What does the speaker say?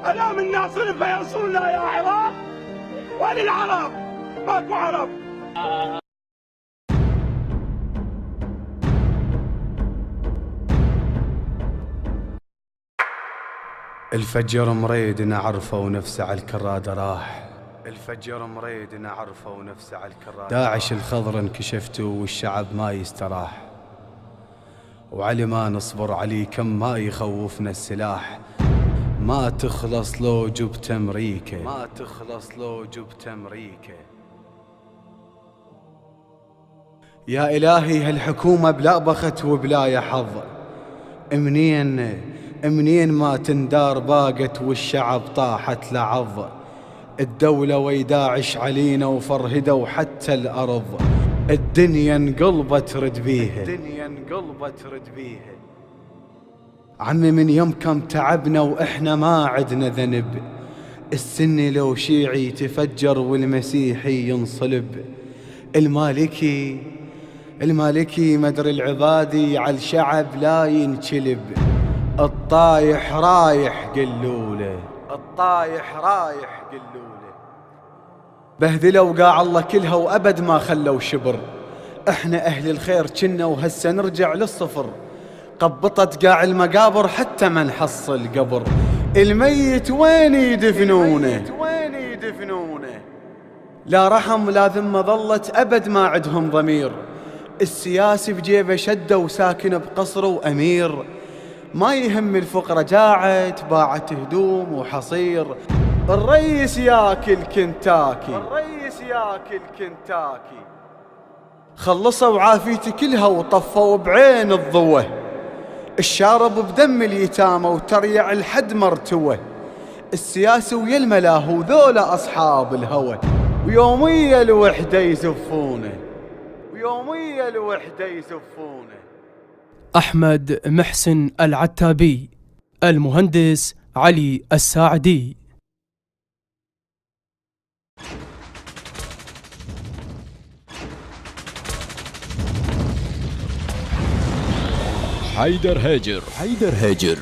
ألا من ناصر فينصرنا يا عراق وللعرب ماكو عرب. الفجر مريد نعرفه ونفسه على الكرادة راح. الفجر مريد نعرفه ونفسه على الكرادة. داعش الخضر انكشفته والشعب ما يستراح، وعلي ما نصبر علي كم ما يخوفنا السلاح. ما تخلص لو جبت أمريكا، ما تخلص لو جبت أمريكا. يا إلهي هالحكومة بلا بخت وبلا حظ، منين ما تندار باقت والشعب طاحت لعظ. الدولة ويداعش علينا وفرهدوا حتى الأرض. الدنيا انقلبت رد بيها، الدنيا انقلبت رد بيها. عمي من يمكم تعبنا وإحنا ما عدنا ذنب. السني لو شيعي يتفجر والمسيحي ينصلب. المالكي مدري العبادي على الشعب لا ينشلب. الطايح رايح قلوله، الطايح رايح قلوله. بهذلوا قاع الله كلها وأبد ما خلوا شبر. احنا أهل الخير كنا وهسه نرجع للصفر. قبطت قاع المقابر حتى ما نحصل قبر. الميت وين يدفنونه، وين يدفنونه. لا رحم لا ذمة ظلت أبد ما عدهم ضمير. السياسي بجيبه شده وساكن بقصر وأمير. ما يهم الفقرة جاعت باعت هدوم وحصير. الرئيس ياكل كنتاكي، الرئيس ياكل كنتاكي. خلصوا عافيتي كلها وطفوا بعين الضوة. الشارب بدم اليتامى وتريع الحد مرتوه. السياسي ويا الملاهو ذولا أصحاب الهوى. ويوميا الوحدة يزفونه، ويوميا الوحدة يزفونه. أحمد محسن العتابي، المهندس علي الساعدي. حيدر هاجر